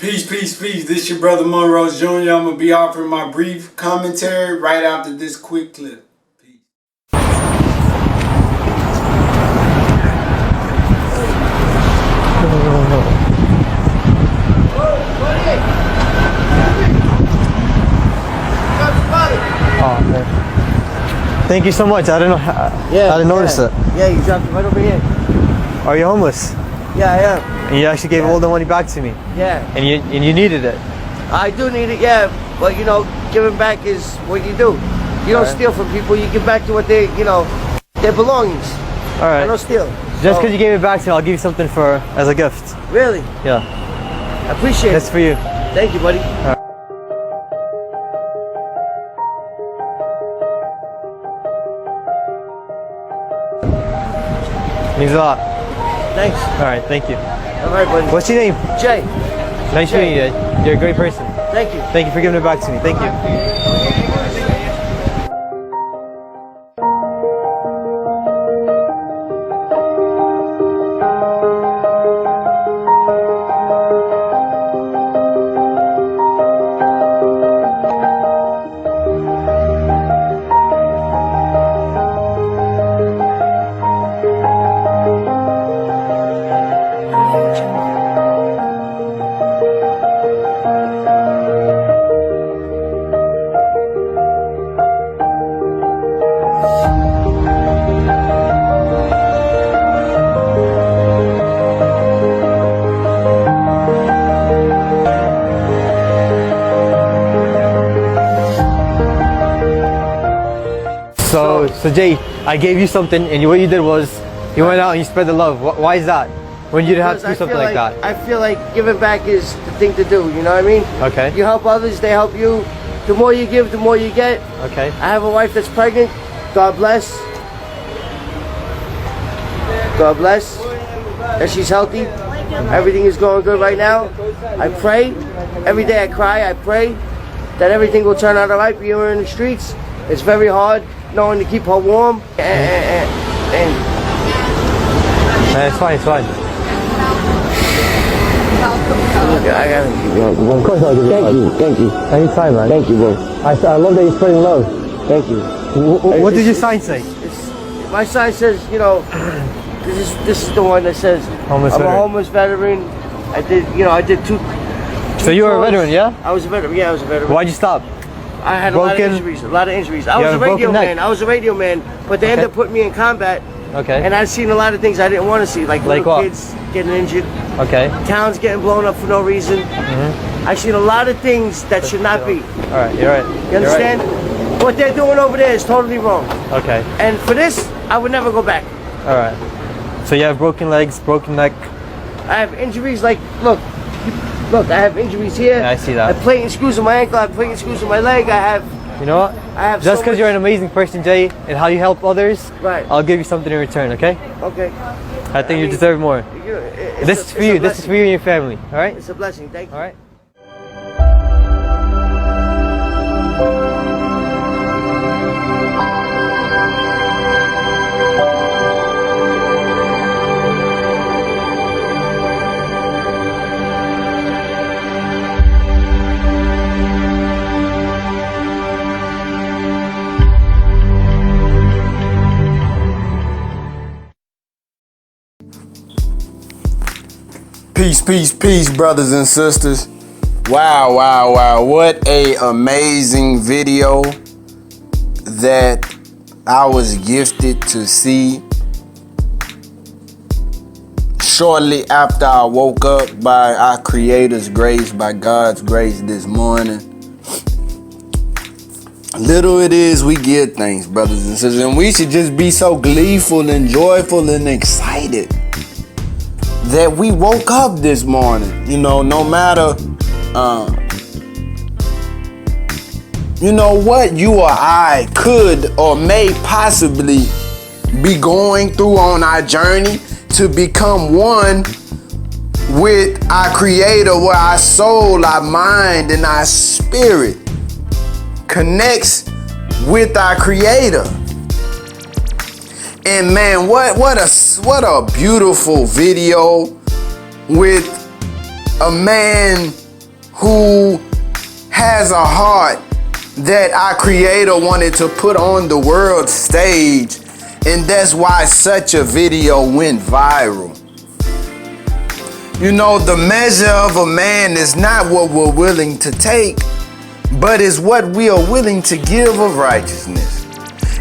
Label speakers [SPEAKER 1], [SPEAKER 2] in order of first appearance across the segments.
[SPEAKER 1] Peace, peace, peace. This your brother Monroe Jr. I'm going to be offering my brief commentary right after this quick clip. Peace.
[SPEAKER 2] Oh, man. Thank you so much. I didn't know. I didn't notice it.
[SPEAKER 3] Yeah, you dropped it right over here.
[SPEAKER 2] Are you homeless?
[SPEAKER 3] Yeah, I am.
[SPEAKER 2] And you actually gave all the money back to me.
[SPEAKER 3] Yeah.
[SPEAKER 2] And you needed it.
[SPEAKER 3] I do need it, yeah. But you know, giving back is what you do. You don't steal from people. You give back to what they, you know, their belongings.
[SPEAKER 2] All right.
[SPEAKER 3] I don't steal.
[SPEAKER 2] Just because you gave it back to me, I'll give you something as a gift.
[SPEAKER 3] Really?
[SPEAKER 2] Yeah.
[SPEAKER 3] I appreciate
[SPEAKER 2] That's
[SPEAKER 3] it.
[SPEAKER 2] for you.
[SPEAKER 3] Thank you, buddy.
[SPEAKER 2] All right. Means a lot.
[SPEAKER 3] Thanks.
[SPEAKER 2] All right, thank you.
[SPEAKER 3] All right, buddy.
[SPEAKER 2] What's your name?
[SPEAKER 3] Jay.
[SPEAKER 2] Nice meeting you. You're a great person.
[SPEAKER 3] Thank you.
[SPEAKER 2] Thank you for giving it back to me. Thank you. So Jay, I gave you something, and what you did was you went out and you spread the love. Why is that? When you didn't have to do something like that?
[SPEAKER 3] I feel like giving back is the thing to do. You know what I mean?
[SPEAKER 2] Okay.
[SPEAKER 3] You help others, they help you. The more you give, the more you get.
[SPEAKER 2] Okay.
[SPEAKER 3] I have a wife that's pregnant. God bless. God bless. That she's healthy. Everything is going good right now. I pray. Every day I cry. I pray that everything will turn out all right. Being in the streets, it's very hard knowing to keep her warm. And
[SPEAKER 2] it's fine. It's fine.
[SPEAKER 3] I gotta keep going.
[SPEAKER 2] Of course I'll give you.
[SPEAKER 3] Thank you.
[SPEAKER 2] Anytime, man.
[SPEAKER 3] Thank you, bro.
[SPEAKER 2] I love that you're spreading love.
[SPEAKER 3] Thank you.
[SPEAKER 2] What did your sign say?
[SPEAKER 3] My sign says, you know, this is the one that says
[SPEAKER 2] Homeless
[SPEAKER 3] I'm
[SPEAKER 2] veteran.
[SPEAKER 3] a homeless veteran. I did two.
[SPEAKER 2] So you were a veteran, yeah?
[SPEAKER 3] I was a veteran. Yeah, I was a veteran.
[SPEAKER 2] Why'd you stop?
[SPEAKER 3] I had
[SPEAKER 2] Broken?
[SPEAKER 3] a lot of injuries. I
[SPEAKER 2] You
[SPEAKER 3] was
[SPEAKER 2] have
[SPEAKER 3] a
[SPEAKER 2] a
[SPEAKER 3] radio
[SPEAKER 2] broken neck?
[SPEAKER 3] man. I was a radio man, but they ended up putting me in combat.
[SPEAKER 2] Okay.
[SPEAKER 3] And I've seen a lot of things I didn't want to see, like little
[SPEAKER 2] what?
[SPEAKER 3] kids getting injured,
[SPEAKER 2] Okay.
[SPEAKER 3] towns getting blown up for no reason. I've seen a lot of things that should not be.
[SPEAKER 2] All right, you're right.
[SPEAKER 3] You understand? What they're doing over there is totally wrong.
[SPEAKER 2] Okay.
[SPEAKER 3] And for this, I would never go back.
[SPEAKER 2] All right. So you have broken legs, broken neck.
[SPEAKER 3] I have injuries like, look, I have injuries here.
[SPEAKER 2] Yeah, I see that.
[SPEAKER 3] I have plating screws in my ankle, I have plating screws in my leg, I have...
[SPEAKER 2] You know what?
[SPEAKER 3] I have
[SPEAKER 2] Just
[SPEAKER 3] so
[SPEAKER 2] because
[SPEAKER 3] much-
[SPEAKER 2] you're an amazing person, Jay, and how you help others,
[SPEAKER 3] Right.
[SPEAKER 2] I'll give you something in return, okay?
[SPEAKER 3] Okay.
[SPEAKER 2] I think you deserve more. This is for you. This is for you and your family, all right?
[SPEAKER 3] It's a blessing, thank you.
[SPEAKER 2] All right?
[SPEAKER 1] Peace, peace, peace, brothers and sisters. Wow, wow, wow. What a amazing video that I was gifted to see shortly after I woke up by our Creator's grace, by God's grace this morning. Little it is, we give thanks, brothers and sisters. And we should just be so gleeful and joyful and excited that we woke up this morning. You know, no matter, you know what you or I could or may possibly be going through on our journey to become one with our Creator, where our soul, our mind, and our spirit connects with our Creator. And man, what a beautiful video with a man who has a heart that our Creator wanted to put on the world stage, and that's why such a video went viral. You know, the measure of a man is not what we're willing to take, but is what we are willing to give of righteousness.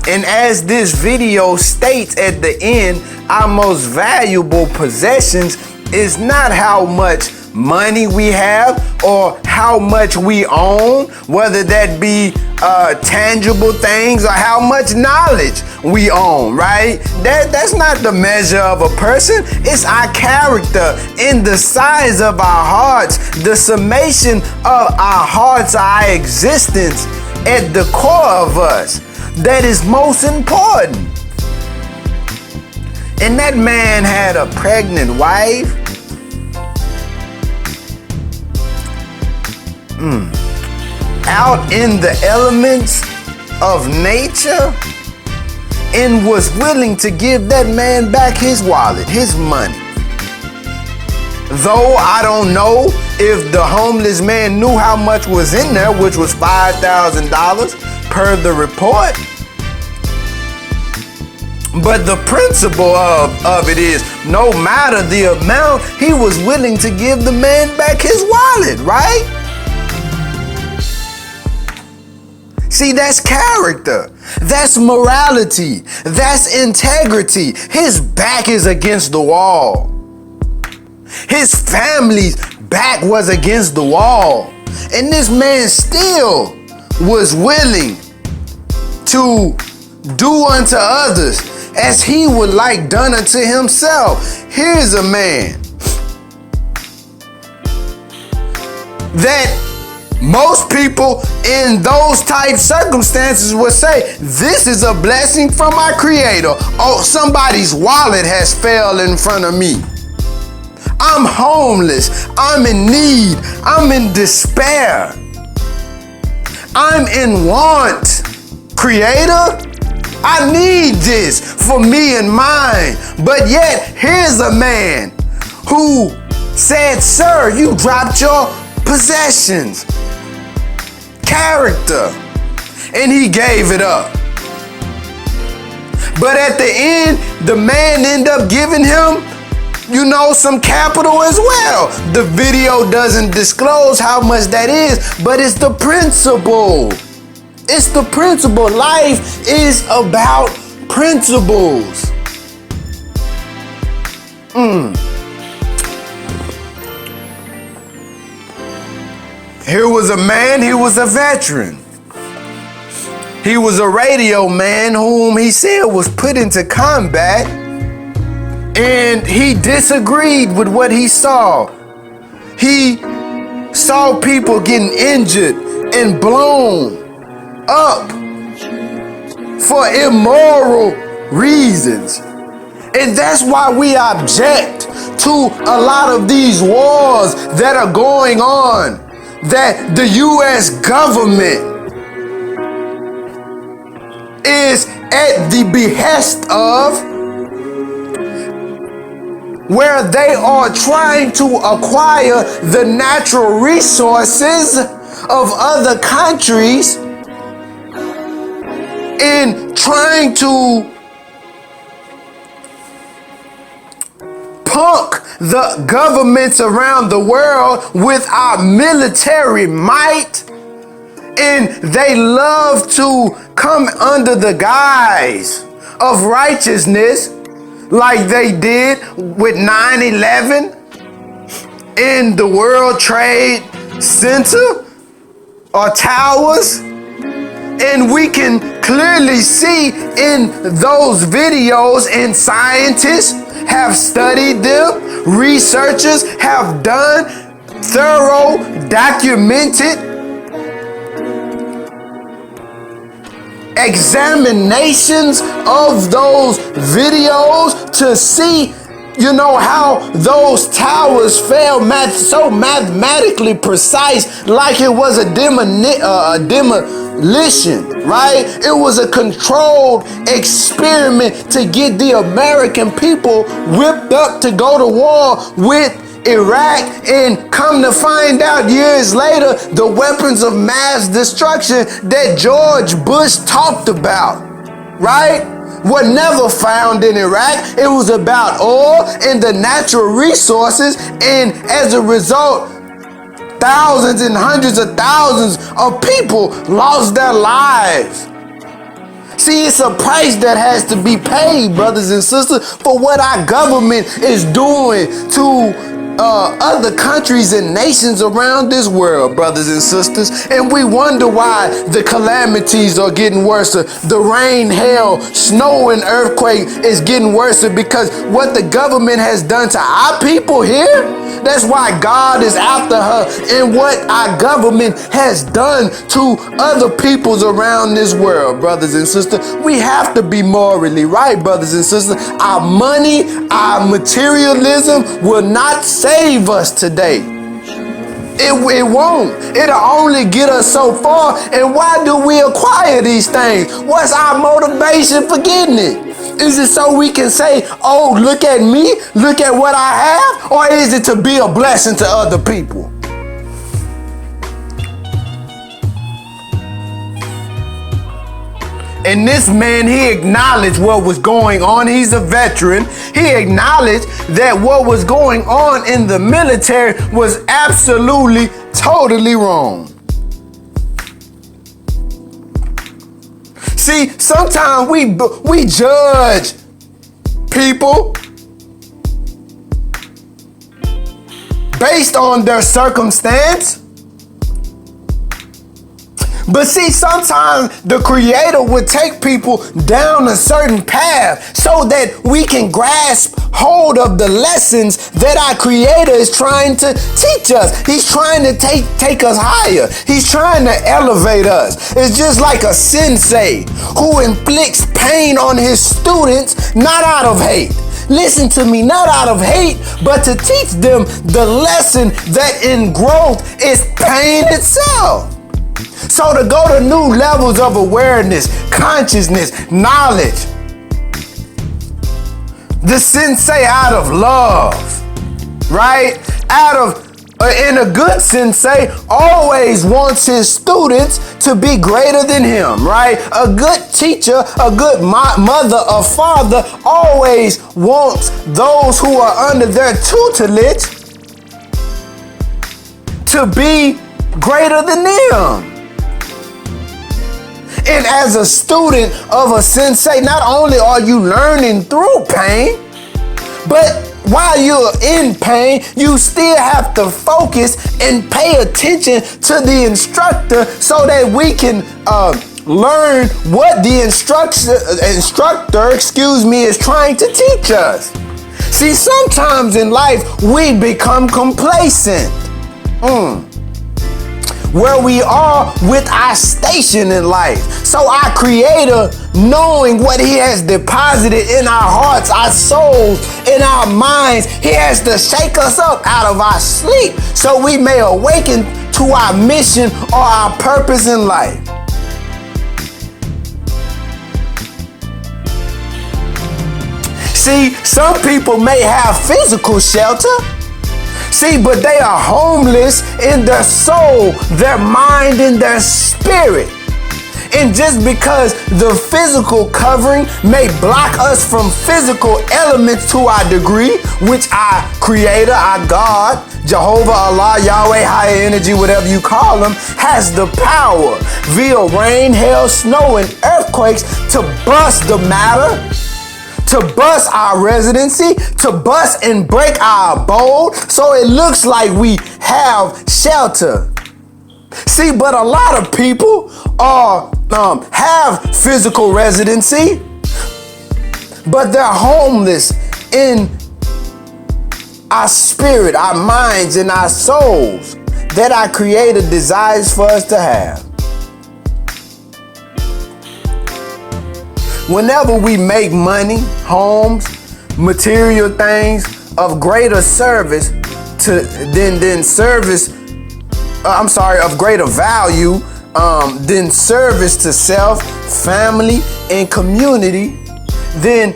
[SPEAKER 1] And as this video states at the end, our most valuable possessions is not how much money we have or how much we own, whether that be tangible things or how much knowledge we own, right? That's not the measure of a person. It's our character in the size of our hearts, the summation of our hearts, our existence at the core of us that is most important. And that man had a pregnant wife. Out in the elements of nature, and was willing to give that man back his wallet, his money. Though I don't know if the homeless man knew how much was in there, which was $5,000 per the report. But the principle of it is, no matter the amount, he was willing to give the man back his wallet, right? See, that's character. That's morality. That's integrity. His back is against the wall. His family's back was against the wall. And this man still was willing to do unto others as he would like done unto himself. Here's a man that most people in those type circumstances would say, this is a blessing from our Creator. Oh, somebody's wallet has fell in front of me. I'm homeless. I'm in need. I'm in despair. I'm in want. Creator, I need this for me and mine. But yet, here's a man who said, sir, you dropped your possessions. Character, and he gave it up. But at the end, the man ended up giving him, you know, some capital as well. The video doesn't disclose how much that is, but it's the principle. It's the principle. Life is about principles. Here was a man, he was a veteran. He was a radio man whom he said was put into combat, and he disagreed with what he saw. He saw people getting injured and blown up for immoral reasons. And that's why we object to a lot of these wars that are going on, that the U.S. government is at the behest of, where they are trying to acquire the natural resources of other countries and trying to punk the governments around the world with our military might, and they love to come under the guise of righteousness like they did with 9/11 in the World Trade Center or towers. And we can clearly see in those videos, and scientists have studied them, researchers have done thorough, documented examinations of those videos to see, you know, how those towers fell so mathematically precise, like it was a demolition, right? It was a controlled experiment to get the American people whipped up to go to war with Iraq, and come to find out years later, the weapons of mass destruction that George Bush talked about, right? Were never found in Iraq. It was about oil and the natural resources, and as a result, thousands and hundreds of thousands of people lost their lives. See, it's a price that has to be paid, brothers and sisters, for what our government is doing to other countries and nations around this world, brothers and sisters. And we wonder why the calamities are getting worse. The rain, hail, snow, and earthquake is getting worse because what the government has done to our people here. That's why God is after her, and what our government has done to other peoples around this world, brothers and sisters. We have to be morally right, brothers and sisters. Our money, our materialism will not save us today. It won't. It'll only get us so far. And why do we acquire these things? What's our motivation for getting it? Is it so we can say, oh, look at me, look at what I have? Or is it to be a blessing to other people? And this man, he acknowledged what was going on. He's a veteran. He acknowledged that what was going on in the military was absolutely, totally wrong. See, sometimes we judge people based on their circumstance. But see, sometimes the Creator would take people down a certain path so that we can grasp hold of the lessons that our Creator is trying to teach us. He's trying to take us higher. He's trying to elevate us. It's just like a sensei who inflicts pain on his students, not out of hate. Listen to me, not out of hate, but to teach them the lesson that in growth is pain itself. So to go to new levels of awareness, consciousness, knowledge. The sensei out of love, right? And a good sensei always wants his students to be greater than him, right? A good teacher, a good mother or father always wants those who are under their tutelage to be greater than them. And as a student of a sensei, not only are you learning through pain, but while you're in pain, you still have to focus and pay attention to the instructor so that we can learn what the instructor is trying to teach us. See, sometimes in life we become complacent. Where we are with our station in life. So our Creator, knowing what He has deposited in our hearts, our souls, in our minds, He has to shake us up out of our sleep so we may awaken to our mission or our purpose in life. See, some people may have physical shelter. See, but they are homeless in their soul, their mind, and their spirit. And just because the physical covering may block us from physical elements to our degree, which our Creator, our God, Jehovah, Allah, Yahweh, higher energy, whatever you call them, has the power via rain, hail, snow, and earthquakes to bust the matter, to bust our residency, to bust and break our abode, so it looks like we have shelter. See, but a lot of people have physical residency, but they're homeless in our spirit, our minds, and our souls that our Creator desires for us to have. Whenever we make money, homes, material things of greater service of greater value than service to self, family, and community, then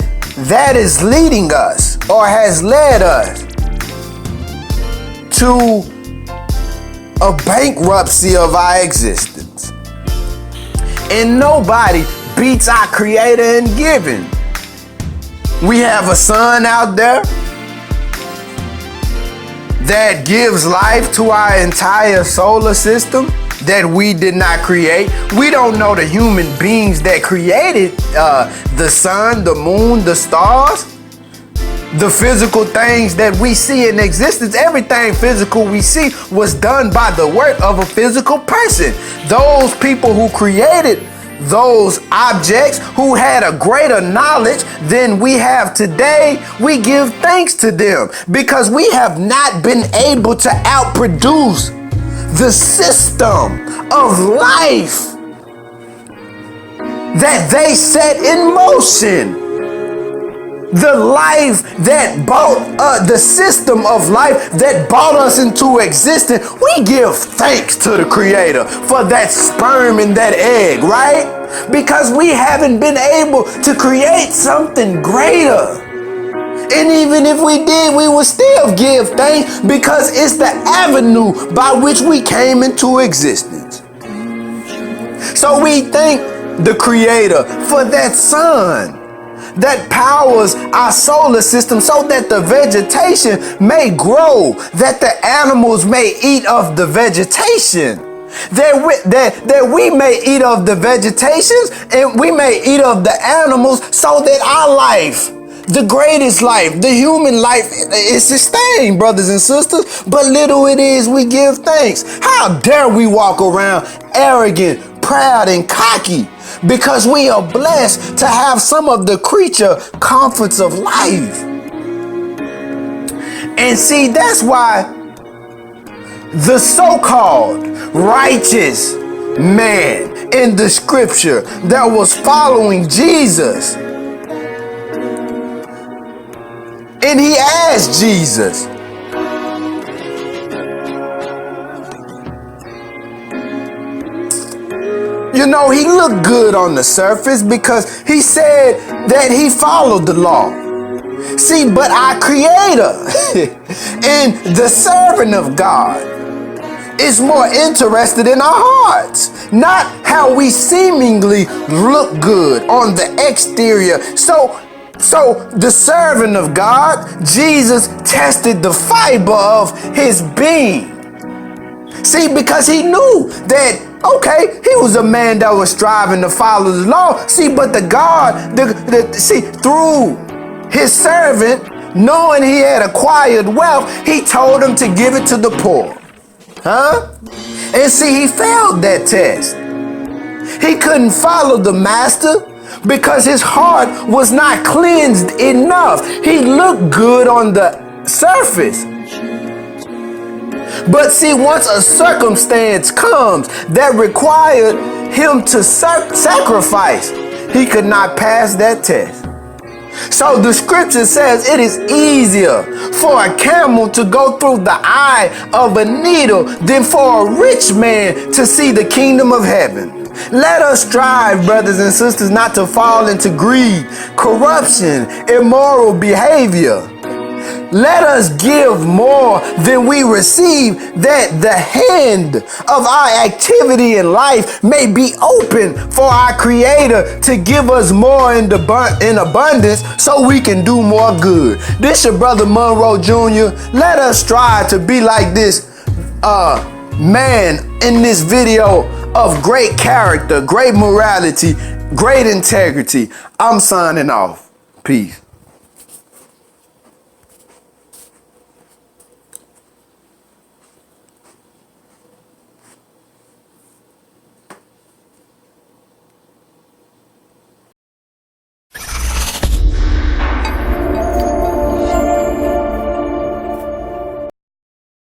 [SPEAKER 1] that is leading us or has led us to a bankruptcy of our existence. And nobody beats our Creator in giving. We have a sun out there that gives life to our entire solar system that we did not create. We don't know the human beings that created the sun, the moon, the stars, the physical things that we see in existence. Everything physical we see was done by the work of a physical person. Those people who created those objects, who had a greater knowledge than we have today, we give thanks to them because we have not been able to outproduce the system of life that they set in motion. The life that brought the system of life that brought us into existence. We give thanks to the Creator for that sperm and that egg, right? Because we haven't been able to create something greater. And even if we did, we would still give thanks because it's the avenue by which we came into existence. So we thank the Creator for that sun that powers our solar system so that the vegetation may grow, that the animals may eat of the vegetation, that we may eat of the vegetations and we may eat of the animals so that our life, the greatest life, the human life, is sustained, brothers and sisters. But little it is, we give thanks. How dare we walk around arrogant, proud, and cocky because we are blessed to have some of the creature comforts of life. And see, that's why the so-called righteous man in the scripture that was following Jesus, and he asked Jesus, you know, he looked good on the surface because he said that he followed the law. See, but our Creator and the servant of God is more interested in our hearts, not how we seemingly look good on the exterior. So the servant of God, Jesus, tested the fiber of his being. See, because he knew that, okay, he was a man that was striving to follow the law. See, but the God, through his servant, knowing he had acquired wealth, he told him to give it to the poor. And see, he failed that test. He couldn't follow the master because his heart was not cleansed enough. He looked good on the surface. But see, once a circumstance comes that required him to sacrifice, he could not pass that test. So the scripture says it is easier for a camel to go through the eye of a needle than for a rich man to see the kingdom of heaven. Let us strive, brothers and sisters, not to fall into greed, corruption, immoral behavior. Let us give more than we receive, that the hand of our activity in life may be open for our Creator to give us more in abundance so we can do more good. This your brother Monroe Jr. Let us strive to be like this man in this video of great character, great morality, great integrity. I'm signing off. Peace.